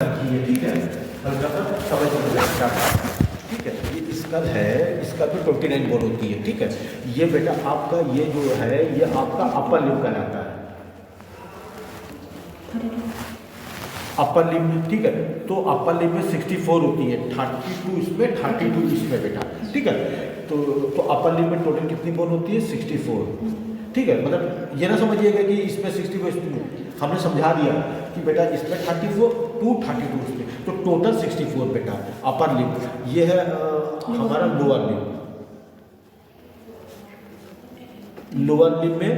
ये ठीक है, हल्का सा समझ में ठीक है। ये स्कल है, स्कल पे 29 बोन होती है, ठीक है। ये बेटा आपका ये जो है ये आपका अपर लिप कहलाता है, अपर लिप, ठीक है। तो अपर लिप में 64 होती है, 32 इसमें 32 इसमें बेटा, ठीक है। तो अपर लिप में टोटल कितनी बोन होती है? 64, ठीक है। मतलब ये ना समझिएगा कि इसमें 64, इसमें हमने समझा दिया कि बेटा इसमें 32 इसमें, तो टोटल 64 बेटा अपर लिप। ये है हमारा लोअर लिप। लोअर लिप में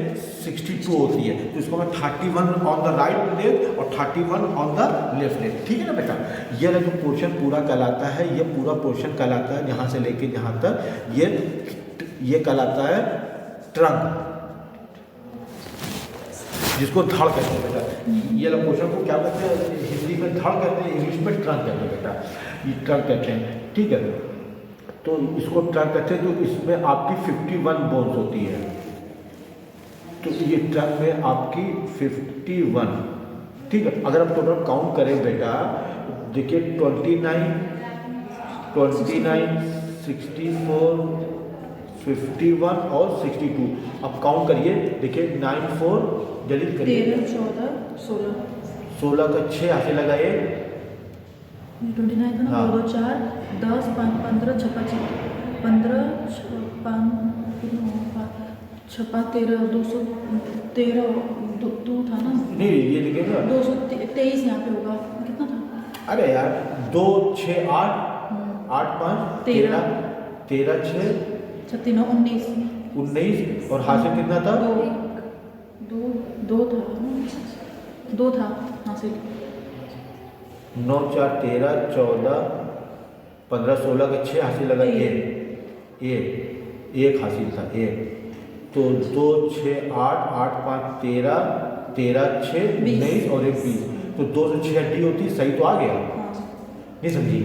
62 होती है, तो इसको मैं 31 ऑन द राइट लेग और 31 ऑन द लेफ्ट लेग, ठीक है ना बेटा। ये जो पोर्शन पूरा कहलाता है, ये पूरा पोर्शन कहलाता है यहाँ से लेके यहाँ तक, ये कहलाता है ट्रंक, जिसको धड़ कहते हैं बेटा। ये पोर्शन को क्या कहते हैं? हिंदी में धड़ कहते हैं, इंग्लिश में ट्रंक कहते हैं बेटा, ये ट्रंक कहते हैं, ठीक है। तो इसको ट्रंक कहते हैं। तो इसमें आपकी 51 बोन्स होती है, तो ये ट्रंक में आपकी 51, ठीक है। अगर हम टोटल काउंट करें बेटा, देखिए 29, 64, 51 और 62। अब काउंट करिए, देखिए 9 4 जल्दी करिए, 13 14 16 का 6 हाथ से लगाए, 29 हाँ। 2 4 10 5 15 6 15 6 13 213 2 था ना, नहीं ये देखिए ना 223 यहाँ पे होगा, कितना था? अरे यार 2 6 8 8 5 13 13 6 36 19 19 और हासिल कितना था? दो था हासिल। 9 4 13 14 15 16 के 6 हासिल लगा, एक हासिल था, एक। तो 2 6 8 8 5 13 13 6 19 और 1 20, तो 2 से 6 हड्डी होती, सही तो आ गया, नहीं समझी?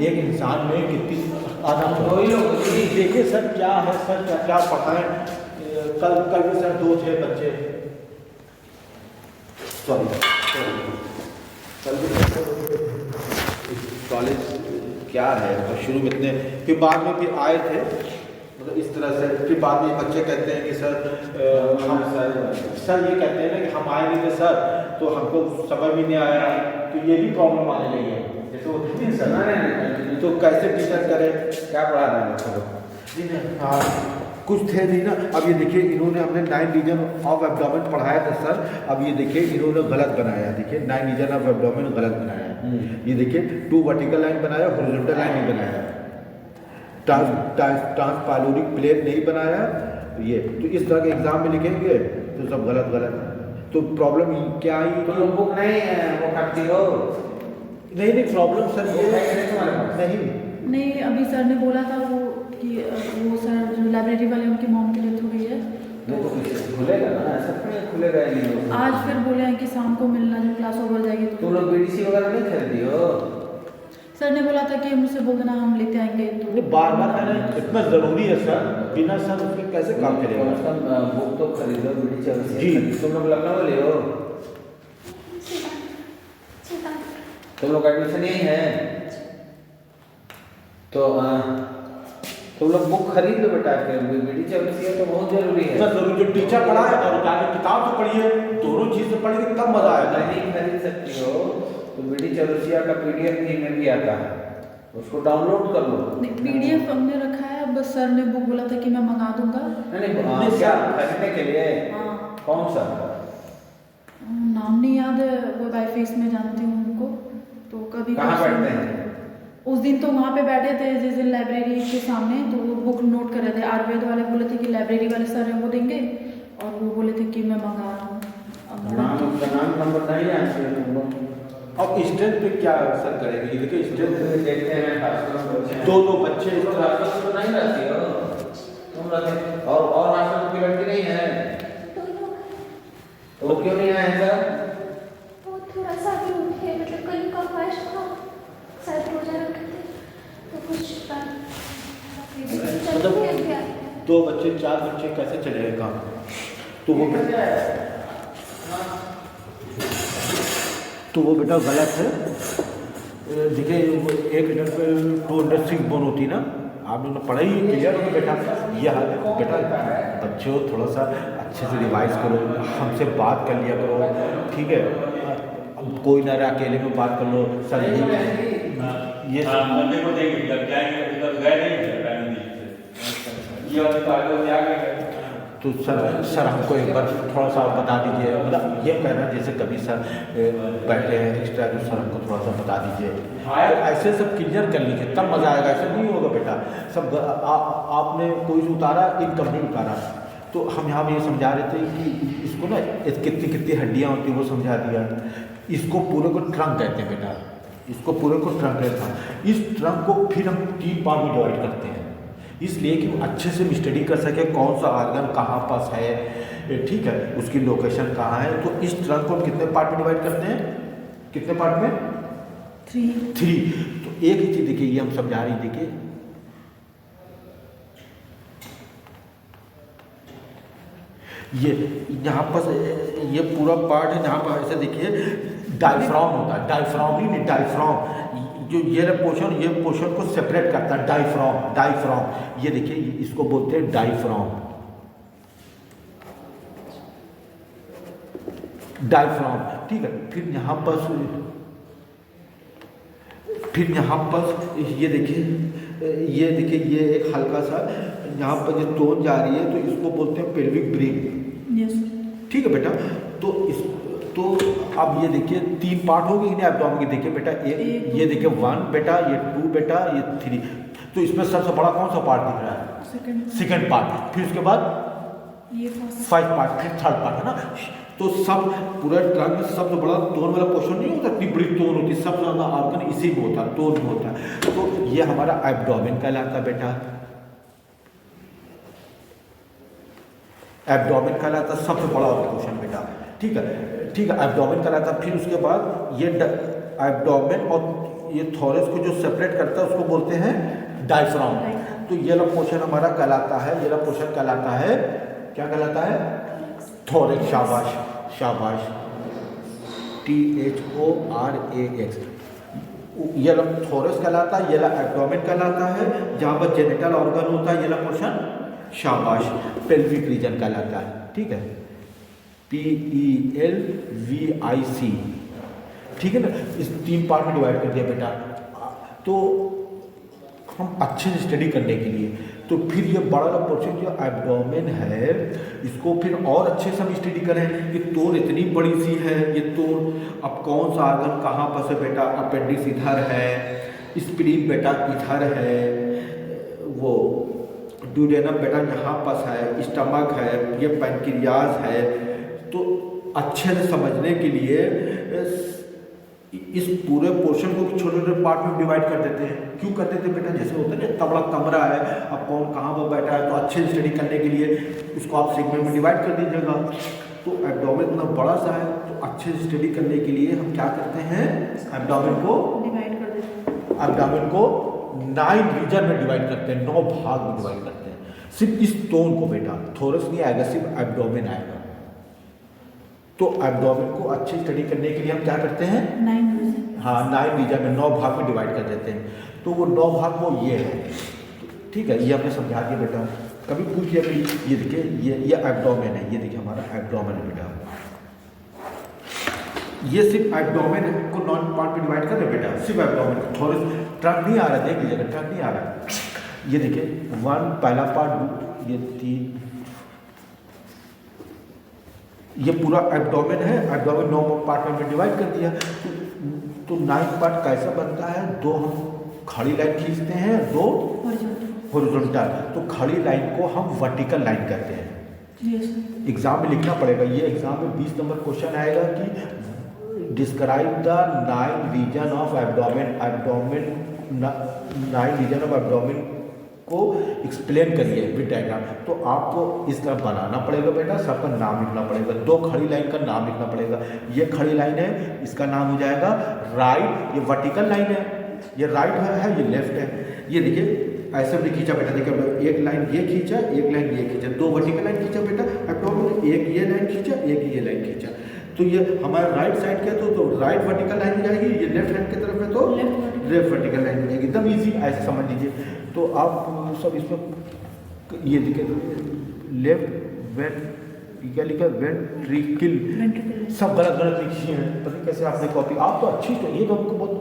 एक इंसान में कितनी आना देखिए सर, क्या है सर, क्या पढ़ाएं, कल भी सर 2 थे बच्चे, कॉलेज क्या है, तो शुरू में इतने, फिर बाद में फिर आए थे, मतलब इस तरह से। फिर बाद में बच्चे कहते हैं कि सर हम सर ये कहते हैं ना कि हम आए नहीं थे सर, तो हमको समझ भी नहीं आया, तो ये भी प्रॉब्लम आने लगी है। जैसे वो नहीं सर, तो कैसे टीचर करें, क्या पढ़ा रहे हैं बच्चों? हाँ कुछ थे नहीं ना। अब ये देखिए इन्होंने हमने 9 रीजन ऑफ एब्डोमेन पढ़ाया था सर, अब ये देखिए इन्होंने गलत बनाया, देखिए 9 रीजन ऑफ एब्डोमेन गलत बनाया। ये देखिए 2 वर्टिकल लाइन बनाया, हॉरिजॉन्टल लाइन नहीं बनाया, ट्रांसपालोरिक प्लेन नहीं बनाया, ये तो इस तरह के एग्जाम में लिखेंगे तो सब गलत गलत। तो प्रॉब्लम क्या आई? तो बुक नहीं वो करती हो? नहीं प्रॉब्लम सर ये नहीं, अभी सर ने बोला था वो कि वो सर जो लाइब्रेरी वाले उनकी मॉम की डेथ हो गई है, तो खुलेगा ना, ऐसा नहीं खुलेगा ही नहीं। आज फिर बोले हैं कि शाम को मिलना, जब क्लास ओवर जाएगी तो। तुम लोग बीडीसी वगैरह नहीं खरीदी हो? सर ने बोला था कि मुझसे बोल देना, हम लेते आएंगे। तो बार कहना इतना जरूरी है सर, बिना सर उसके कैसे काम करेगा? बुक तो खरीदो बीडीसी जी। तुम लोग लखनऊ ले हो? तुम लोग एडमिशन यही है तो तुम लोग बुक खरीद लो बेटा, बीडी चौरसिया तो बहुत जरूरी है। जरूरी, जो टीचर पढ़ाए और किताब से पढ़िए, दोनों चीज से पढ़ेंगे तब मजा आएगा। नहीं खरीद सकती हो तो बीडी चौरसिया का पीडीएफ में भी आता है, उसको डाउनलोड कर लो। पीडीएफ हमने रखा है, बस सर ने वो बोला था कि मैं मंगा दूंगा। नहीं क्या खरीदने के लिए? कौन सा नाम नहीं याद है, वो बाई फेस में जानती हूँ उनको, तो कभी कहाँ बैठते हैं? उस दिन तो वहाँ पे बैठे थे जिस दिन लाइब्रेरी के सामने, तो वो बुक नोट कर रहे थे। आयुर्वेद वाले बोले थे कि लाइब्रेरी वाले सर हैं वो देंगे, और वो बोले थे कि मैं मंगा रहा हूँ। नाम नंबर नहीं है। अब स्ट्रेंथ पे क्या असर करेगी? ये देखिए स्ट्रेंथ देखते हैं, दो बच्चे तो नहीं रहती हो तुम रहते, और हॉस्टल की लड़की नहीं है तो क्यों नहीं आए सर? वो थोड़ा सा भी उठे, मतलब कल का ख्वाहिश था, शायद रोजा रखे थे तो कुछ मतलब 2 बच्चे 4 बच्चे कैसे चलेगा काम? तो वो तो वो बेटा गलत है। देखिए 1 लीटर पे 206 बोन होती है ना, आप लोगों ने पढ़ा ही क्लियर होगा बेटा। यह बेटा बच्चों थोड़ा सा अच्छे से रिवाइज करो, हमसे बात कर लिया करो, ठीक है। अब कोई ना रहा अकेले में बात कर लो सर, ये मंदिर को देंगे जब जाएंगे उधर गए नहीं ये वाली बात हो जाएगा। तो सर हमको एक बार थोड़ा सा बता दीजिए, मतलब ये कहना जैसे कभी सर बैठे हैं एक्स्ट्रा, तो सर हमको थोड़ा सा बता दीजिए, तो ऐसे सब क्लियर कर लीजिए तब मज़ा आएगा। ऐसे नहीं होगा बेटा सब आपने कोई उतारा इनकम नहीं उतारा। तो हम यहाँ पे ये समझा रहे थे कि इसको ना कितनी कितनी हड्डियाँ होती हैं वो समझा दिया। इसको पूरे को ट्रंक कहते हैं बेटा, इसको पूरे को ट्रंक कहते हैं। इस ट्रंक को फिर हम 3 पार्ट में डिवाइड करते हैं, इसलिए कि अच्छे से स्टडी कर सके कौन सा ऑर्गन कहाँ पास है, ठीक है, उसकी लोकेशन कहाँ है। तो इस ट्रंक को हम कितने पार्ट में डिवाइड करते हैं, कितने पार्ट में? 3। तो एक ही चीज़ देखिए, ये हम समझा रही, देखिए ये यहाँ पर ये पूरा पार्ट है, यहाँ पर ऐसे देखिए डायफ्राम होता है, डायफ्राम नहीं डायफ्राम, जो ये पोर्शन को सेपरेट करता है, डायफ्राम। ये देखिए इसको बोलते हैं डायफ्राम, ठीक है। फिर यहाँ पर ये देखिए ये एक हल्का सा यहाँ पर जो टोन जा रही है, तो इसको बोलते हैं पेल्विक ब्रेन, ठीक है बेटा। तो अब ये देखिए 3 पार्ट हो गए एब्डोमेन के। देखिए बेटा ये देखिए 1 बेटा, ये 2 बेटा, ये 3। तो इसमें सबसे बड़ा कौन सा पार्ट दिख रहा है? Second part. फिर उसके बाद ये 5 पार्ट, फिर 3rd पार्ट, है ना। तो सब पूरा ट्रंक में सबसे बड़ा टोन वाला पोर्शन नहीं होता, इतनी बड़ी टोन होती है, सबसे ज़्यादा ऑर्गन इसी में होता है, टोन में होता है। तो ये हमारा एब्डोमेन कहलाता है बेटा, एब्डोमेन कहलाता है सबसे बड़ा पोर्शन बेटा, ठीक है। एब्डोमेन कहलाता है। फिर उसके बाद ये एब्डोमेन और ये थोरस को जो सेपरेट करता है उसको बोलते हैं डायफ्राम। तो ये वाला पोर्शन हमारा कहलाता है, ये वाला पोर्शन कहलाता है, क्या कहलाता है? थोरैक्स। शाबाश, THORAX। ये वाला थोरस कहलाता है, ये वाला एब्डोमेन कहलाता है, जहाँ पर जेनिटल ऑर्गन होता है, ये वाला पोर्शन शाबाश पेल्विक रीजन कहलाता है, ठीक है, PELVIC, ठीक है ना। इस 3 पार्ट में डिवाइड कर दिया बेटा। तो हम अच्छे से स्टडी करने के लिए, तो फिर ये बड़ा पोर्शन जो एब्डोमेन है, इसको फिर और अच्छे से हम स्टडी करें कि तोन इतनी बड़ी सी है, ये तोन अब कौन सा ऑर्गन कहाँ पर से बेटा, अपेंडिक्स इधर है, स्प्लीन बेटा इधर है, वो ड्यूडेनम बेटा यहाँ पास है, स्टमक है, ये पैनक्रियाज है। तो अच्छे से समझने के लिए इस पूरे पोर्शन को छोटे छोटे पार्ट में डिवाइड कर देते हैं। क्यों करते थे बेटा? जैसे होता है ना, इतना बड़ा कमरा है, अब कौन कहाँ पर बैठा है, तो अच्छे से स्टडी करने के लिए उसको आप सेगमेंट में डिवाइड कर दीजिएगा। तो एब्डोमेन इतना बड़ा सा है, तो अच्छे से स्टडी करने के लिए हम क्या करते हैं, एब्डोमेन को डिवाइड कर देते हैं। एब्डोमेन को 9 रीजन में डिवाइड करते हैं, 9 भाग में डिवाइड करते हैं। सिर्फ इस टोन को बेटा, थोरस नहीं आएगा, सिर्फ एब्डोमेन आएगा। तो एब्डोमेन को अच्छी स्टडी करने के लिए हम क्या करते हैं, 9 रीजन में 9 भाग में डिवाइड कर देते हैं। तो वो 9 भाग वो ये है, ठीक है, ये हमने समझा दिया बेटा। कभी पूछ लिया कि ये देखिए ये एब्डोमेन है, ये देखिए हमारा एब्डोमेन है बेटा। ये सिर्फ एब्डोमेन को 9 पार्ट में डिवाइड कर रहे बेटा, सिर्फ एब्डोमेन को। थोड़े ट्रंक नहीं आ रहा, देख लीजिएगा ट्रंक नहीं आ रहा। ये देखिए 1 पहला पार्ट, ये 3, ये पूरा एब्डोमेन है। एब्डोमेन 9 पार्ट में डिवाइड कर दिया। तो 9 पार्ट कैसा बनता है, 2 हम खड़ी लाइन खींचते हैं, 2 हॉरिजॉन्टल। तो खड़ी लाइन को हम वर्टिकल लाइन कहते हैं। एग्जाम में लिखना पड़ेगा, ये एग्जाम में 20 नंबर क्वेश्चन आएगा कि describe the 9 region of abdomen. 9 region of abdomen को एक्सप्लेन करिए विद डायग्राम। तो आपको इस तरह बनाना पड़ेगा बेटा, सबका नाम लिखना पड़ेगा, 2 खड़ी लाइन का नाम लिखना पड़ेगा। ये खड़ी लाइन है, इसका नाम हो जाएगा राइट। ये वर्टिकल लाइन है, ये राइट है, ये लेफ्ट है। ये देखिए ऐसे भी खींचा बेटा, देखिए एक लाइन ये खींचा, एक लाइन ये खींचा, 2 वर्टिकल लाइन खींचा बेटा एब्डोमेन, एक ये लाइन खींचा, एक ये लाइन खींचा। तो ये हमारा राइट साइड के तो राइट वर्टिकल लाइन हो जाएगी, ये लेफ्ट हैंड की तरफ है तो लेफ्ट वर्टिकल लाइन हो जाएगी। एकदम इजी, ऐसे समझ लीजिए। तो आप सब इसमें ये देखिए लेफ्ट वेंट क्या लिखा है, वेंट्रिकल, सब गलत गलत लिखी हैं, पता नहीं कैसे आपने कॉपी। आप तो अच्छी, तो ये तो हमको बहुत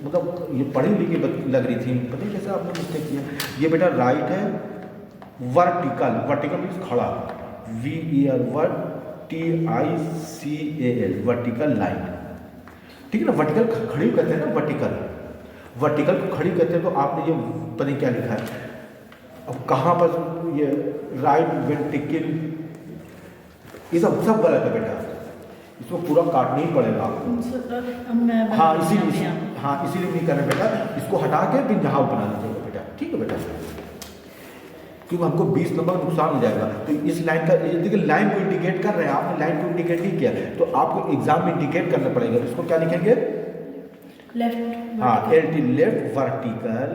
मतलब ये पढ़ी लिखी लग रही थी, पता नहीं कैसे आपने मिस्टेक किया। ये बेटा राइट है, वर्टिकल, वर्टिकल मीन्स खड़ा, VER VERTICAL, वर्टिकल लाइन, ठीक है ना। वर्टिकल खड़ी कहते हैं ना, वर्टिकल, वर्टिकल को खड़ी कहते हैं। तो आपने ये पता नहीं क्या लिखा है, अब कहाँ पर ये राइट वेंट्रिकल, ये सब गलत है बेटा, इसको पूरा काटना ही पड़ेगा आपको। हाँ इसीलिए, हाँ इसीलिए नहीं करना बेटा, इसको हटा के फिर यहाँ बना लीजिएगा बेटा, ठीक है बेटा, क्योंकि हमको 20 नंबर नुकसान हो जाएगा। तो इस लाइन का, देखिए लाइन को इंडिकेट कर रहे हैं, आपने लाइन को इंडिकेट नहीं किया तो आपको एग्जाम में इंडिकेट करना पड़ेगा। इसको क्या लिखेंगे, लेफ्ट, हाँ LT, लेफ्ट वर्टिकल,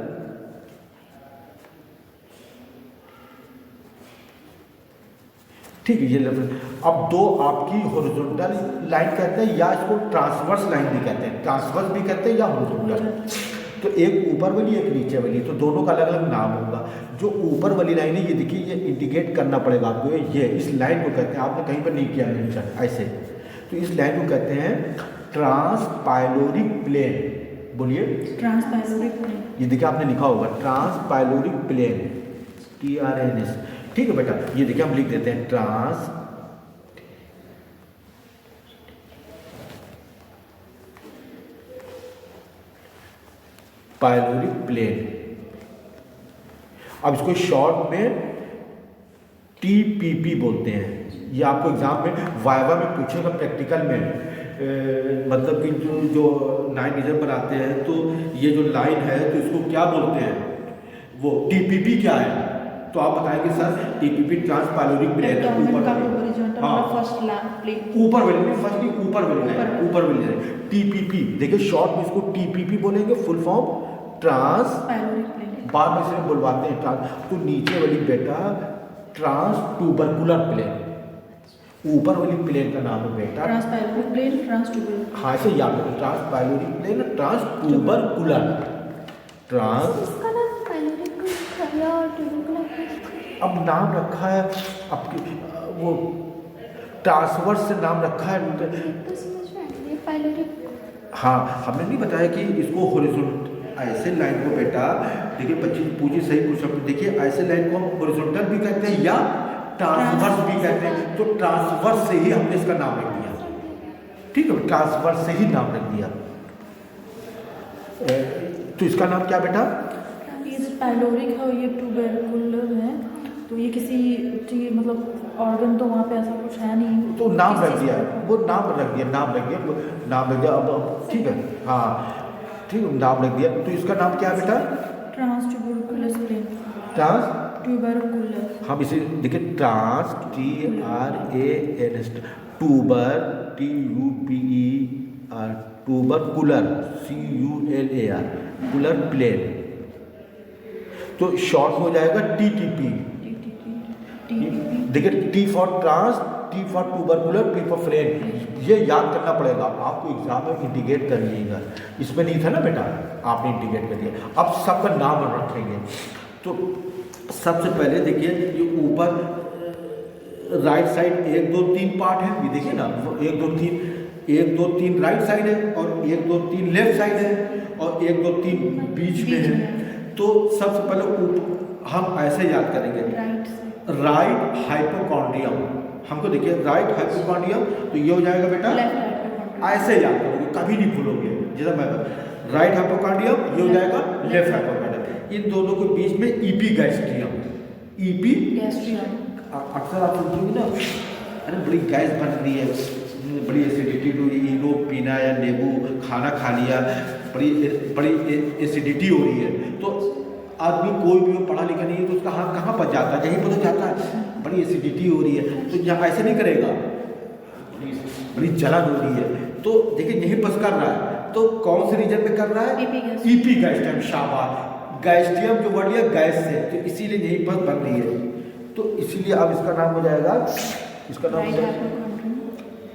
ठीक है। ये लेफ्ट। अब दो आपकी हॉरिजॉन्टल लाइन कहते हैं, या इसको ट्रांसवर्स लाइन भी कहते हैं, ट्रांसवर्स भी कहते हैं या हॉरिजॉन्टल। तो एक ऊपर वाली एक नीचे वाली, तो दोनों का अलग अलग नाम होगा। जो ऊपर वाली लाइन है ये देखिए, ये इंडिकेट करना पड़ेगा आपको, ये इस लाइन को कहते हैं, आपने कहीं पर नहीं किया मेंशन ऐसे, तो इस लाइन को कहते हैं ट्रांसपाइलोरिक प्लेन। बोलिए, ट्रांसपाइलोरिक प्लेन। ये देखिए आपने लिखा होगा ट्रांसपाइलोरिक प्लेन, TRNS, ठीक है बेटा। ये देखिए हम लिख देते हैं ट्रांस पाइलोरिक प्लेन। अब इसको शॉर्ट में TPP बोलते हैं। ये आपको एग्जाम में वाइवा में पूछेगा, प्रैक्टिकल में मतलब कि जो 9 डिवीजन बनाते हैं तो ये जो लाइन है तो इसको क्या बोलते हैं, वो TPP क्या है, तो आप बताएंगे सर TPP ट्रांसपाइलोरिक प्लेन है, ऊपर फर्स्ट प्लेन, ऊपर वाली नहीं, फर्स्ट नहीं, ऊपर वाली लाइन, ऊपर वाली लाइन TPP। देखिए शॉर्ट में इसको TPP बोलेंगे, फुल फॉर्म ट्रांसपाइलोरिक प्लेन, बाद में से बुलवाते हैं ट्रांस। तो नीचे वाली बेटा ट्रांस ट्यूबरकुलर प्लेन, ऊपर वाली प्लेन का नाम है बेटा ट्रांसपाइलोरिक प्लेन, ट्रांसट्यूबरकुलर, हाँ ऐसे याद रखो, ट्रांसपाइलोरिक प्लेन, ट्रांस ट्यूबरकुलर, ट्रांस। इसका नाम पाइलोरिक खरिया और ट्यूबरकुलर, अब नाम रखा है आपके वो ट्रांसवर्स से नाम रखा है तो समझ में आ गया पाइलोरिक। हाँ हमने नहीं बताया कि इसको हॉरिजॉन्टल, ऐसे लाइन को बेटा देखिए, बच्चे पूछे सही पूछा, देखिए ऐसे लाइन को हम हॉरिजॉन्टल भी कहते हैं या ट्रांसवर्स भी कहते हैं। तो ट्रांसवर्स से ही हमने इसका नाम रख दिया, ठीक है, ट्रांसवर्स से ही नाम रख दिया। तो इसका नाम क्या बेटा, ये पाइलोरिक है और ये ट्यूबरकुलर है, तो ये किसी मतलब ऑर्गन तो वहाँ पे ऐसा कुछ है नहीं, तो नाम रख दिया, वो नाम रख दिया, नाम रख दिया। अब ठीक है, हाँ ठीक है, नाम रख दिया। तो इसका नाम क्या है बेटा, ट्रांसट्यूबरकुलर प्लेन, ट्रांस ट्यूबरकुलर। हम इसे देखिए trans TRANS, tuber TUBER, tubercular CULAR, cular plane. तो शॉर्ट हो जाएगा TTP। देखिए T for trans, T for tubercular, P for plane. ये याद करना पड़ेगा आपको, एग्जाम में इंडिकेट कर लीजिएगा। इसमें नहीं था ना बेटा, आपने इंडिकेट कर दिया। अब सबका नाम रखेंगे। तो सबसे पहले देखिए ये ऊपर राइट साइड 1 2 3 पार्ट है, ये देखिए ना 1 2 3 राइट साइड है और 1 2 3 लेफ्ट साइड है और 1 2 3 बीच में है। तो सबसे पहले हम ऐसे याद करेंगे, राइट हाइपोकॉन्ड्रियम। हमको देखिए राइट हाइपोकॉन्ड्रियम, तो ये हो जाएगा बेटा, ऐसे याद करोगे, कभी नहीं भूलोगे। जैसा मैं राइट हाइपोकॉन्ड्रियम, ये हो जाएगा लेफ्ट हाइपोकॉन्ड्रियम। इन दोनों के बीच में एपिगैस्ट्रियम, अक्सर आप सुनते ना, अरे बड़ी गैस बन रही है, बड़ी एसिडिटी हो रही है, लो पीना या नींबू खाना खा लिया, बड़ी एसिडिटी हो रही है। तो आदमी कोई भी पढ़ा लिखा नहीं है तो उसका हाथ कहाँ पर जाता है, यहीं पर तो जाता है, बड़ी एसिडिटी हो रही है। तो यहाँ ऐसे नहीं करेगा, बड़ी जलन हो रही है, तो देखिए यहीं बस कर रहा है। तो कौन से रीजन में कर रहा है, एपिगैस्ट्रियम, शाबाश। गैस्ट्रियम जो वर्ड लिया गैस से, तो इसीलिए यही बस बन रही है। तो इसीलिए अब इसका नाम हो जाएगा, इसका नाम हो जाएगा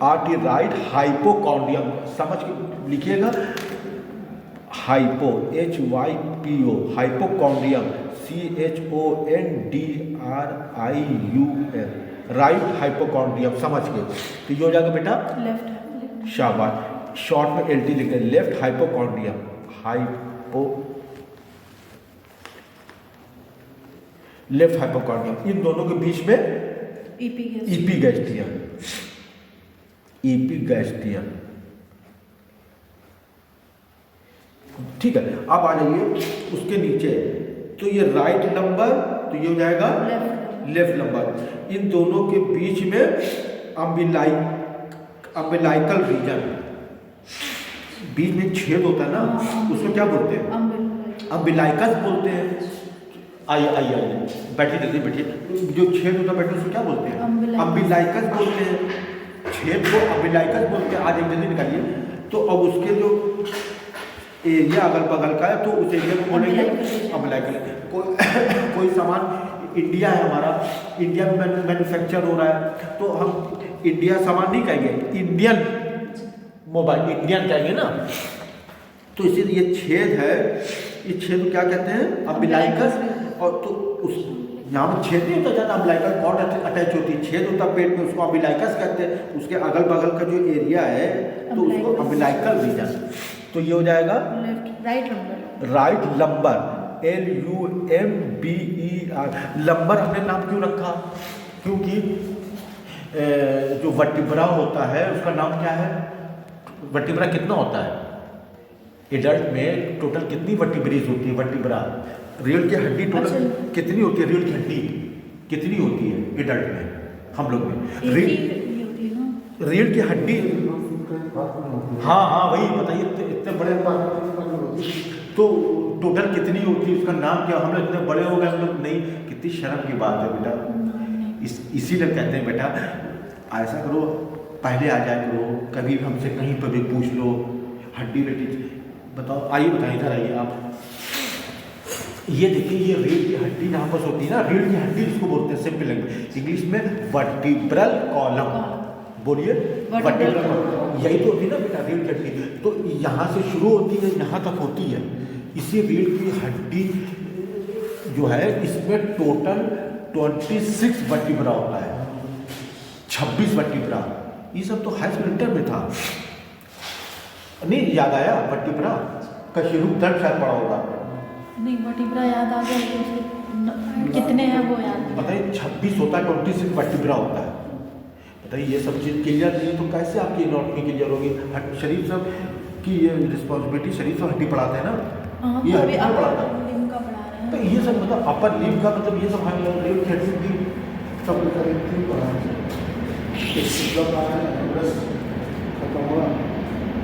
RT राइट हाइपोकॉन्ड्रियम, समझ के लिखिएगा, hypo HYPO hypochondrium CHONDRIUM right hypochondrium, समझ के। तो ये हो जाएगा बेटा लेफ्ट। शाबाश, शॉर्ट में LT लिख रहे, लेफ्ट हाइपोकॉन्ड्रियम, लेफ्ट हाइपोकॉन्ड्रियम, इन दोनों के बीच में एपिगैस्ट्रियम, एपिगैस्ट्रियम। ठीक है, अब आ जाइए उसके नीचे, तो ये राइट नंबर, तो ये हो जाएगा लेफ्ट नंबर। इन दोनों के बीच में अम्बिलाइकल रीजन, बीच में छेद होता है ना, उसको क्या बोलते हैं? अम्बिलाइकस बोलते हैं। आइए बैठिए, जल्दी बैठिए। जो छेद होता है बेटा उसको क्या बोलते हैं? अम्बिलाइकस बोलते हैं। छेद को अम्बिलाइकस बोलते हैं। आज एक जल्दी निकालिए। तो अब उसके जो एरिया अगल बगल का है, तो उस एरिया को बोलेंगे अम्बिलाइकल। कोई सामान इंडिया है हमारा, इंडिया में मैन्युफैक्चर हो रहा है, तो हम इंडिया सामान नहीं कहेंगे, इंडियन मोबाइल, इंडियन कहेंगे ना। तो इसीलिए ये छेद है, ये छेद क्या कहते हैं? अम्बिलाइकस। और तो उस यहाँ पर छेद नहीं होता ज़्यादा, अम्बिलाइकल कॉर्ड अटैच होती है, छेद होता पेट में, उसको अम्बिलाइकस कहते हैं। उसके अगल बगल का जो एरिया है तो उसको अम्बिलाइकल रीजन। तो ये हो जाएगा राइट लंबर, LUMBER। लंबर हमने नाम क्यों रखा? क्योंकि जो वर्टिब्रा होता है उसका नाम क्या है? वर्टिब्रा कितना होता है एडल्ट में? टोटल कितनी वर्टिब्रीज होती है? वर्टिब्रा, रीढ़ की हड्डी टोटल कितनी होती है? रीढ़ की हड्डी कितनी होती है एडल्ट में, हम लोग में? रीढ़ की हड्डी, हाँ वही बताइए, इतने बड़े तो टोटल कितनी होती है? उसका नाम क्या? हम लोग इतने बड़े हो गए, हम लोग नहीं, कितनी शर्म की बात है बेटा। इसीलिए कहते हैं बेटा ऐसा करो, पहले आ जाया करो, कभी हमसे कहीं पर भी पूछ लो, हड्डी वड्डी बताओ। आइए बताइए, इधर आइए आप। ये देखिए, ये रीढ़ की हड्डी जहाँ पर होती है ना, रीढ़ की हड्डी जिसको बोलते हैं सिंपल लैंग्वेज, इंग्लिश में वर्टिब्रल कॉलम। बोलिए वर्टिब्रल कॉलम, यही तो होती है ना बेटा रीढ़ की हड्डी। तो यहाँ से शुरू होती है, यहाँ तक होती है। इसी रीढ़ की हड्डी जो है, इसमें टोटल 26 वर्टिब्रा होता है, 26 वर्टिब्रा। ये सब तो हाई स्कूल इंटर में था, नहीं याद आया? वर्टिब्रा का शुरू दर्द शायद पड़ा होगा, नहीं वर्टिब्रा याद आ गया, कितने हैं वो याद नहीं। बताइए 26 होता है, 26 वर्टिब्रा होता है। बताइए ये सब चीज़ क्लियर नहीं तो कैसे आपकी एनाटॉमी क्लियर होगी? शरीर सब की ये रिस्पॉन्सिबिलिटी, शरीर सब हड्डी पढ़ाते हैं ना, ये हड्डी पढ़ाता है। तो ये सब मतलब अपर लिम्ब का मतलब ये सब हम लोग रीढ़ की हड्डी सब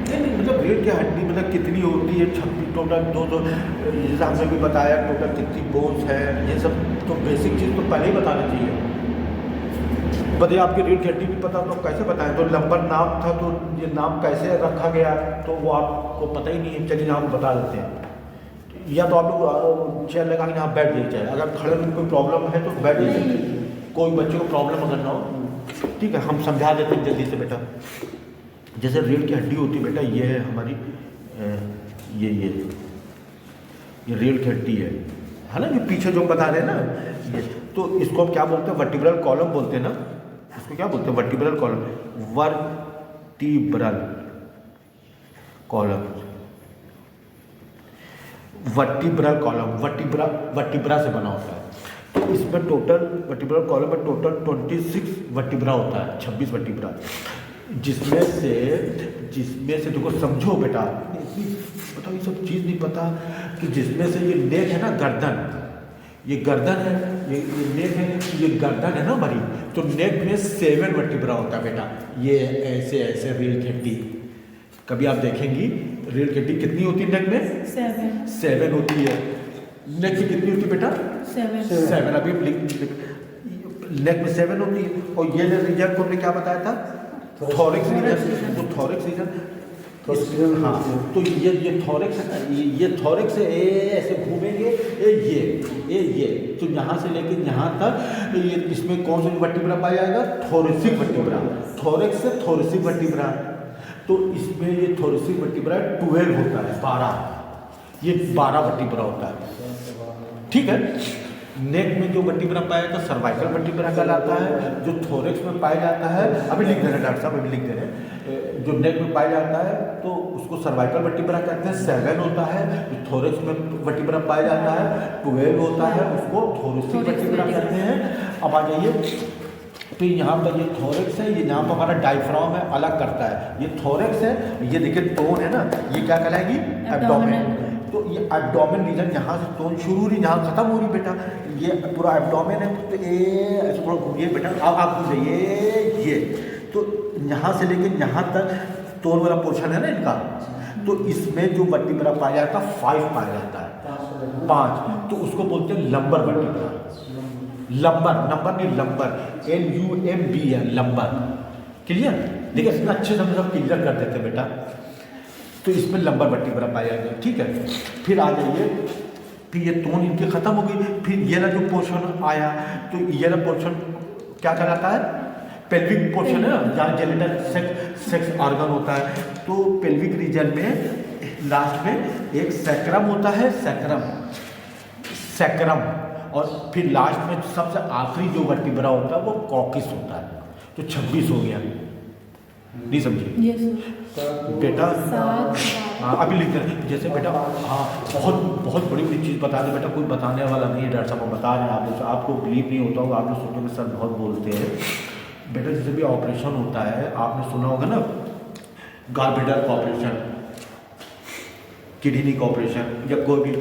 नहीं, मतलब रीढ़ की हड्डी मतलब कितनी होती है? 26 टोटल 200, जैसे हमने भी बताया टोटल कितनी बोन्स है, ये सब तो बेसिक चीज़ तो पहले ही बताना चाहिए। बताइए आपकी रीढ़ की हड्डी भी पता तो कैसे बताएं? तो लंबर नाम था, तो ये नाम कैसे रखा गया तो वो आपको पता ही नहीं है। चलिए हम बता देते हैं, या तो आप लोग चेयर लगा के यहाँ बैठ जाइए, अगर खड़े में कोई प्रॉब्लम है तो बैठ जाइए, कोई बच्चे को प्रॉब्लम अगर ना हो, ठीक है, हम समझा देते हैं जल्दी से बेटा। जैसे रीढ़ की हड्डी होती है बेटा, ये है हमारी, ये रीढ़ की हड्डी है ना, जो पीछे जो बता रहे हैं ना ये, तो इसको हम क्या बोलते हैं? वर्टिब्रल कॉलम बोलते हैं ना, इसको क्या बोलते हैं? Vertebral column, vertebral column, vertebral column, vertebra से बना होता है। तो इसमें टोटल वर्टिब्रल कॉलम में टोटल 26 वर्टिब्रा होता है, 26 वर्टिब्रा, जिसमें से देखो समझो बेटा, बताओ ये सब चीज़ नहीं पता कि जिसमें से ये नेक है ना, गर्दन, ये गर्दन है, ये नेक है, ये गर्दन है ना हमारी, तो नेक में 7 वर्टिब्रा होता है बेटा। ये ऐसे रीढ़ की हड्डी, कभी आप देखेंगी रीढ़ की हड्डी कितनी होती है नेक में? 7 होती है। नेक की कितनी होती है बेटा? 7। अभी नेक में 7 होती है। और ये रीजन को हमने क्या बताया था? Thorax region. तो थॉरिक्स रीजन हाँ, तो ये थॉरेक्स है ना, ये थॉरेक्स है, ऐसे घूमेंगे, ये तो यहाँ से लेके यहाँ तक ये इसमें कौन सा वर्टिब्रा पाया जाएगा? Thoracic vertebra. थॉरेक्स से थोरेसिक वर्टिब्रा, तो इसमें ये थोरेसिक वर्टिब्रा 12 होता है, 12, ये 12 वर्टिब्रा होता है, ठीक है। नेक में जो वर्टिब्रा पाया जाता है सर्वाइकल वर्टिब्रा कहलाता है। जो थोरेक्स में पाया जाता है, अभी लिख दे रहे हैं डॉक्टर साहब, अभी लिख दे रहे हैं, जो नेक में पाया जाता है तो उसको सर्वाइकल वर्टिब्रा कहते हैं, 7 होता है। जो थोरेक्स में वर्टिब्रा पाया जाता है 12 होता है, उसको थोरेसिक वर्टिब्रा कहते हैं। अब आ जाइए, तो यहाँ पर ये थोरेक्स है, ये यहाँ पर हमारा डायफ्राम है, अलग करता है। ये थोरेक्स है, ये देखिए टोन है ना, ये क्या कहलाएगी? एब्डोमेन। तो ये एब्डोमेन रीजन यहाँ से टोन शुरू हो रही, यहाँ खत्म हो रही बेटा, ये पूरा एब्डोमेन है। तो ऐसे थोड़ा घूमिए बेटा, अब आप घूमिए, ये तो यहाँ से लेके यहाँ तक टोन वाला पोर्शन है ना इनका, तो इसमें जो वर्टिब्रा पाया जाता है 5 पाया जाता है, 5, तो उसको बोलते हैं लंबर वर्टिब्रा। लंबर, नंबर नहीं, लंबर, LUMBR, लंबर। क्लियर? देखिए इतना अच्छे से हम सब क्लियर कर देते बेटा, तो इसमें लंबर वर्टिब्रा पाया गया, ठीक है। फिर आ जाइए, फिर ये टोन इनकी खत्म हो गई, फिर ये वाला जो पोर्शन आया, तो ये वाला पोर्शन क्या कहलाता है? पेल्विक पोर्शन है ना, जहाँ जेनिटल सेक्स ऑर्गन होता है। तो पेल्विक रीजन में लास्ट में एक सैक्रम होता है, सैक्रम, और फिर लास्ट में सबसे आखिरी जो वर्टिब्रा होता है वो कॉकिस होता है। तो 26 हो गया, नहीं समझिए? यस बेटा, 7। हाँ अभी लिख दें, जैसे बेटा, हाँ बहुत बड़ी चीज़ बता दें बेटा, कोई बताने वाला नहीं है, डॉक्टर साहब बता रहे हैं आप लोग, आपको बिलीव नहीं होता होगा, आप लोग सुनने में सर बहुत बोलते हैं बेटा। जैसे भी ऑपरेशन होता है, आपने सुना होगा ना, गॉलब्लैडर का ऑपरेशन, किडनी का ऑपरेशन, या कोई भी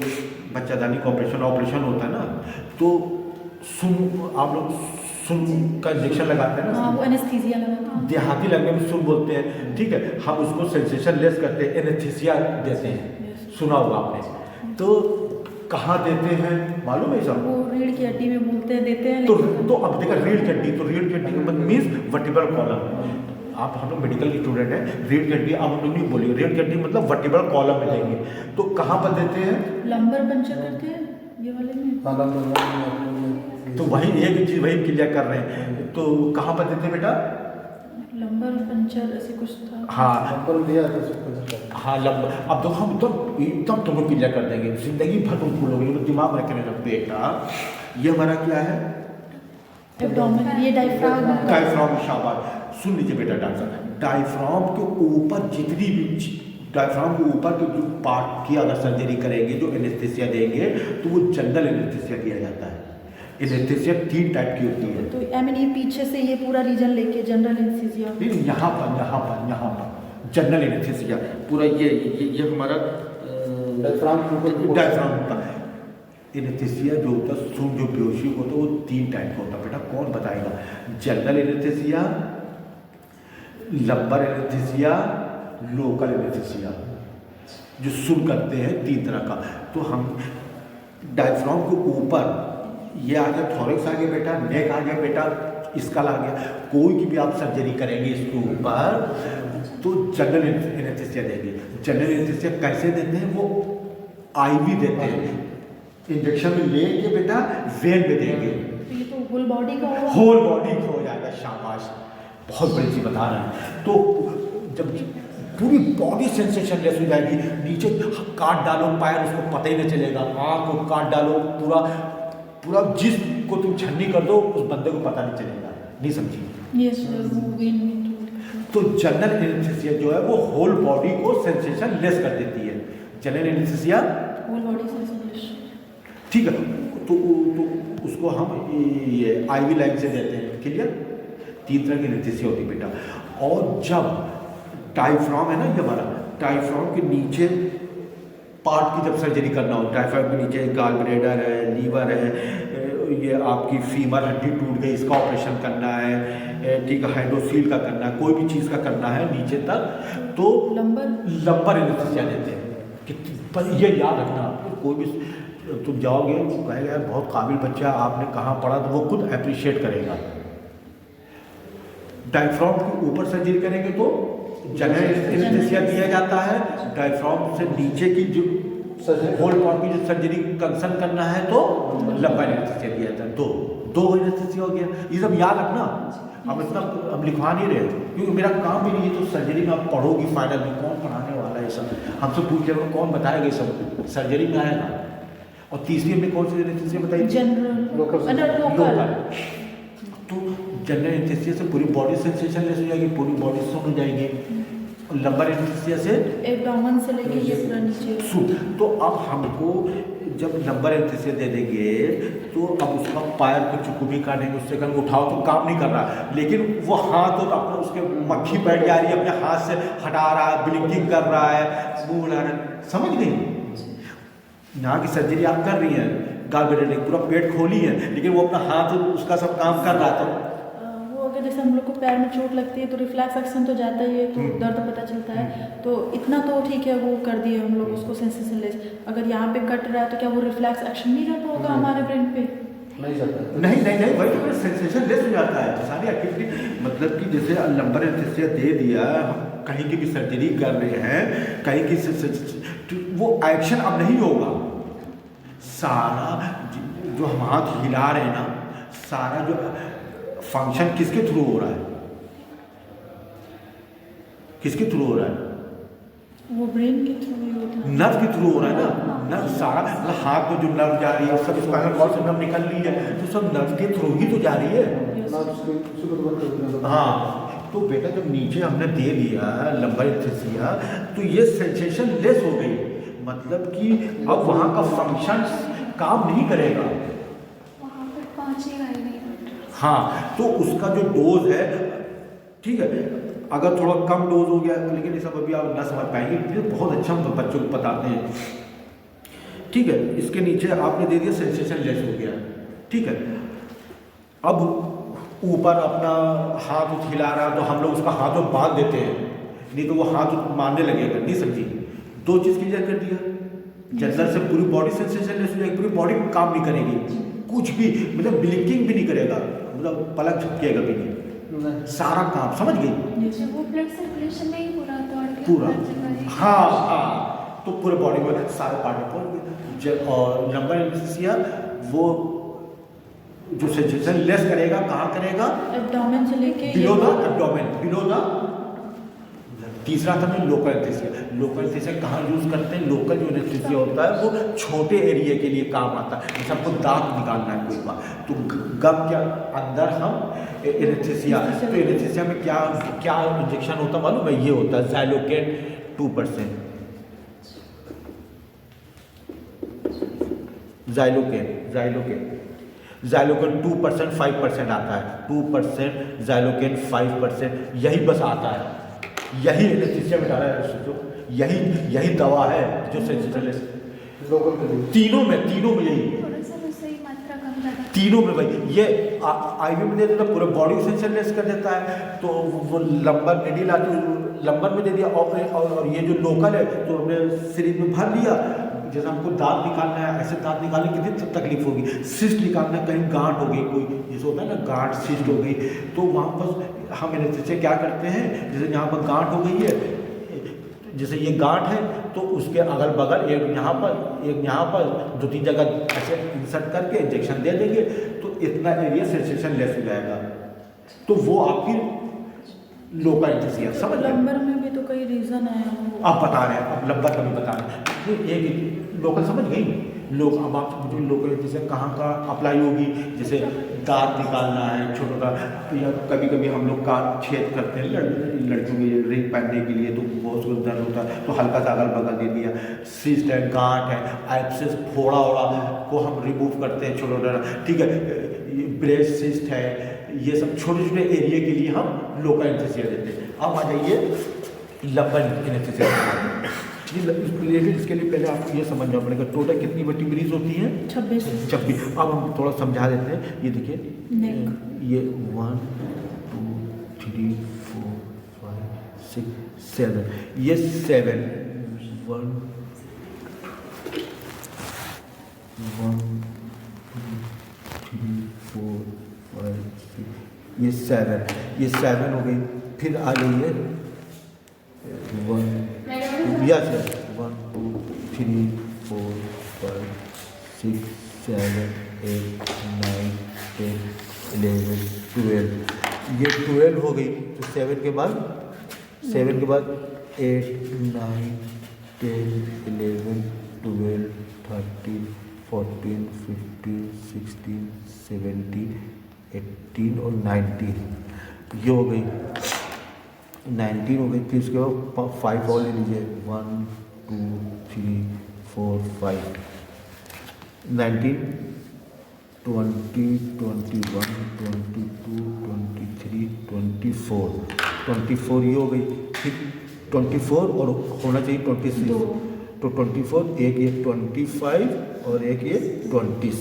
बच्चादानी का ऑपरेशन होता है ना, तो आप लोग सुन का इंजेक्शन लगाते हैं ना, वो एनेस्थीसिया लगाते हैं, देहाती लगने में सुन बोलते हैं, ठीक है। हम उसको सेंसेशन लेस करते हैं, एनेस्थीसिया देते हैं, सुना होगा आपने। तो कहाँ देते हैं मालूम है सब? वो रीढ़ की हड्डी में बोलते हैं, देते हैं। तो अब देखा रीढ़ की हड्डी, तो रीढ़ की हड्डी का मतलब मीन्स वर्टिब्रल कॉलम। आप हम लोग मेडिकल स्टूडेंट हैं, रीढ़ की हड्डी आप हम लोग नहीं बोलिए, रीढ़ की हड्डी मतलब वर्टिब्रल कॉलम में देंगे। तो कहाँ पर देते हैं? लंबर पंचर करते हैं ये वाले में। तो वही एक चीज़ वही क्लियर कर रहे हैं। तो कहाँ पर देते हैं बेटा? लंबर पंचर ऐसे कुछ था। हाँ लंबर। अब देखो हम तो एकदम तुमको क्लियर कर देंगे, जिंदगी भर तुम भूलोगे, तो दिमाग में रखने लग बेटा। ये हमारा क्या है? एब्डोमेन, ये डायफ्राम। शाबाश, सुन लीजिए बेटा डॉक्टर, डायफ्राम के ऊपर जितनी भी डायफ्राम के ऊपर के जो पार्ट की अगर सर्जरी करेंगे, जो एनेस्थीसिया देंगे, तो वो जनरल एनेस्थीसिया दिया जाता है। एनेस्थीसिया 3 टाइप की होती है। तो आई मीन ये पीछे से ये पूरा रीजन लेके जनरल एनेस्थीसिया, नहीं यहाँ पर जनरल एनेस्थीसिया पूरा ये हमारा डायफ्राम का एनेस्थीसिया जो होता है, सुन जो बेहोशी होता है, वो 3 टाइप का होता है बेटा। कौन बताएगा? General anaesthesia, lumbar anaesthesia, local anaesthesia, जो सुन करते हैं 3 तरह का। तो हम डायफ्राम के ऊपर ये आ गया, थॉरेक्स आ गया बेटा, नेक आ गया बेटा, स्कल आ गया। कोई की भी आप सर्जरी करेंगे इसके ऊपर तो जनरल एनेस्थीसिया देंगे। जनरल एनेस्थीसिया कैसे देते हैं? वो IV देते हैं, इंजेक्शन में लेंगे बेटा, वेन में देंगे। तो ये तो होल बॉडी का होगा, होल बॉडी हो जाएगा। शाबाश, बहुत बड़ी चीज बता रहे हैं। तो जब पूरी बॉडी सेंसेशन लेस हो जाएगी, नीचे काट डालो पैर, उसको पता ही नहीं चलेगा, आँख को काट डालो, पूरा जिस्म को तुम छन्नी कर दो, उस बंदे को पता नहीं चलेगा। नहीं समझी? Yes sir. तो जनरल एनेस्थीसिया जो है वो होल बॉडी को सेंसेशन लेस कर देती है। General anaesthesia whole body sensation, ठीक है। तो उसको हम ये IV लाइन से देते हैं। क्लियर? 3 तरह की एनेस्थीसिया होती है बेटा। और जब डायफ्राम है ना, ये हमारा डायफ्राम के नीचे पार्ट की जब सर्जरी करना हो, डायफ्राम के नीचे गॉलब्लैडर है, लीवर है, ये आपकी फीमर हड्डी टूट गई, इसका ऑपरेशन करना है, ठीक है, हाइड्रोसील का करना है, कोई भी चीज़ का करना है नीचे तक, तो लंबर एनेस्थीसिया देते हैं। पर ये याद रखना, कोई भी तुम जाओगे तो कहेगा यार बहुत काबिल बच्चा, आपने कहाँ पढ़ा, तो वो खुद अप्रिशिएट करेगा। डायफ्राम के ऊपर सर्जरी करेंगे तो जनरल एनेस्थीसिया दिया जाता है, डायफ्राम से नीचे की जो होल पार्ट की जो सर्जरी कंसर्न करना है तो लंबा एनेस्थीसिया दिया जाता है। दो एनेस्थीसिया हो गया। ये सब याद रखना, अब इतना हम लिखवा नहीं रहे क्योंकि मेरा काम भी नहीं है। तो सर्जरी में आप पढ़ोगी फाइनल में, कौन पढ़ाने वाला है सब, हमसे पूछ ले कौन बताएगा ये सब, सर्जरी में आएगा। और तीसरी हमने कौन सी एनेस्थीसिया बताई? General local. तो जनरल एनेस्थीसिया से पूरी बॉडी सेंसेशन लेस हो जाएगी, पूरी बॉडी सुन हो जाएगी। और लंबर एनेस्थीसिया से एब्डोमेन से लेके ये पूरा नीचे सुन। तो अब हमको जब लंबर एनेस्थीसिया दे देंगे तो अब उसका पैर को चुकुभी काटेंगे, उससे कहीं उठाओ तो काम नहीं कर रहा, लेकिन वो हाथ और अपना उसके मक्खी बैठ जा रही है, अपने हाथ से हटा रहा है, ब्लिंकिंग कर रहा है, मुँह हिला रहा है, समझ गई? यहाँ की सर्जरी आप कर रही हैं, गालब्लैडर पूरा पेट खोली है, लेकिन वो अपना हाथ उसका सब काम कर रहा था। वो अगर जैसे हम लोग को पैर में चोट लगती है तो रिफ्लेक्स एक्शन तो जाता ही है, तो दर्द पता चलता है, तो इतना तो ठीक है, वो कर दिए हम लोग उसको सेंसेशन लेस। अगर यहाँ पे कट रहा है तो क्या वो रिफ्लेक्स एक्शन नहीं जाता होगा हमारे ब्रेन पे? नहीं जाता। नहीं वही तो सेंसेशन लेस हो जाता है सारी एक्टिविटी। मतलब कि जैसे लंबर एनेस्थीसिया दे दिया, हम कहीं की भी सर्जरी कर रहे हैं, कहीं की वो एक्शन अब नहीं होगा। सारा जो हम हाथ हिला रहे हैं ना, सारा जो फंक्शन किसके थ्रू हो रहा है? किसके थ्रू हो रहा है? वो ब्रेन के थ्रू ही होता है, नर्व के थ्रू हो रहा है ना। नर्व सारा मतलब हाथ में जो नर्व जा रही है सब स्पाइनल कॉर्ड से नर्व निकल रही है, तो सब नर्व के थ्रू ही तो जा रही है। हाँ, तो बेटा जब नीचे हमने दे दिया लंबर एनेस्थीसिया तो ये सेंसेशन लेस हो गई, मतलब कि अब वहाँ का फंक्शन काम नहीं करेगा। वहाँ पर पहुँचेगा ही नहीं डॉक्टर। हाँ, तो उसका जो डोज है, ठीक है, अगर थोड़ा कम डोज हो गया, लेकिन ये सब अभी आप न समझ पाएंगे, ये बहुत अच्छा हम बच्चों को बताते हैं। ठीक है, इसके नीचे आपने दे दिया सेंसेशन लेस हो गया, ठीक है। अब ऊपर अपना हाथ हिला रहा तो हम लोग उसका हाथ में बांध देते हैं, नहीं तो वो हाथ मारने लगेगा, नहीं समझी? दो चीज़ क्लियर कर दिया, जनरल से पूरी बॉडी सेंसेशन लेस हो जाएगी, पूरी बॉडी काम नहीं करेगी, कुछ भी मतलब ब्लिंकिंग भी नहीं करेगा, मतलब पलक झपकेगा भी नहीं, सारा काम, समझ गई? वो ब्लड सर्कुलेशन में ही पूरा दौड़ गया पूरा, हाँ, तो पूरे बॉडी में सारे पार्ट में पहुंच गए। और लंबर एनेस्थीसिया वो जो सेंसेशन लेस करेगा, कहाँ करेगा? एब्डोमेन से लेके below the abdomen, below the. तीसरा था मैं लोकल एनेस्थीसिया। लोकल एनेस्थीसिया कहाँ यूज करते हैं? लोकल जो एनेस्थीसिया होता है वो छोटे एरिया के लिए काम आता है, जैसे हमको दांत निकालना है कोई बात, तो गम के अंदर हम एनेस्थीसिया, तो एनेस्थीसिया में क्या इंजेक्शन होता है मालूम है? ये होता है ज़ाइलोकेन 2%, ज़ाइलोकेन 2% 5% आता है, 2% ज़ाइलोकेन 5%, यही बस आता है, यही एनेस्थीसिया में डाला है, सोचो यही दवा है जो सेंसेशन लेस लोकल के लिए, तीनों में यही थोड़ा सा सही मात्रा कम ज़्यादा, तीनों में भाई। ये आईवी में दे देता, पूरे बॉडी को सेंसेशन लेस कर देता है, तो वो लंबर मिडिल आती लंबर में दे दिया, और ये जो लोकल है तो हमने सिरिंज में भर लिया। जैसे हमको दांत निकालना है, ऐसे दांत निकालने की कितनी तकलीफ होगी, सिस्ट निकालना है, कहीं गांठ हो गई कोई, जैसे होता है ना गांठ सिस्ट हो गई, तो वहाँ पर हम एनेस्थीसिया क्या करते हैं, जैसे यहाँ पर गांठ हो गई है, जैसे ये गांठ है तो उसके अगल बगल एक यहाँ पर 2-3 जगह ऐसे इंसर्ट करके इंजेक्शन दे देंगे, तो इतना एरिया सेंसेशन लेस हो जाएगा, तो वो आपकी लोकल एनेस्थीसिया। समझ गए? लंबर में भी तो कई रीजन है, आप बता रहे हैं, अब लंबर का भी बता रहे हैं, तो एक लोकल समझ गई लोग। अब आप मुझे लोकल एनेस्थीसिया कहाँ अप्लाई होगी, जैसे दांत निकालना है छोटा, या कभी हम लोग का छेद करते हैं लड़कियों के रिंग पहनने के लिए, तो बहुत ज़्यादा दर्द होता है, तो हल्का सा अगल बगल दे दिया। सिस्ट है, गांठ है, एब्सेस फोड़ा को हम रिमूव करते हैं छोटा, ठीक है, ब्रेस्ट सिस्ट है, ये सब छोटे एरिया के लिए हम लोकल एनेस्थीसिया देते हैं। अब आ जाइए लंबर एनेस्थीसिया, लेकिन इसके लिए पहले आपको ये समझना पड़ेगा टोटल कितनी वर्टिब्रेज होती हैं? 26। अब हम थोड़ा समझा देते हैं, ये देखिए ये 1 2 3 4 5 6 7, ये 7 1 2 3 4 5 6, ये 7 हो गई। फिर आ गई है यस 1 2 3 4 5 6 7 8 9 10 11 12 ये 12 हो गई। तो 7 के बाद 8 9 10 11 12 13 14 15 16 17 18 और 19 ये हो गई। 19 हो गई। फिर उसके बाद 5 और ले लीजिए 1 2 3 4 5 19 20 21 22 23 24 ये हो गई। फिर 24 और होना चाहिए 26 तो 24 एक ये 25 और एक ये 26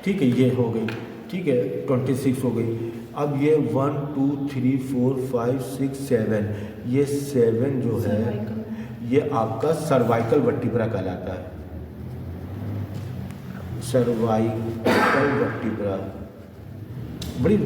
ठीक है ये हो गई। ठीक है 26 हो गई। अब ये 1 2 3 4 5 6 7 ये 7 जो है ये आपका सर्वाइकल वर्टिब्रा कहलाता है। सर्वाइकल वर्टिब्रा बड़ी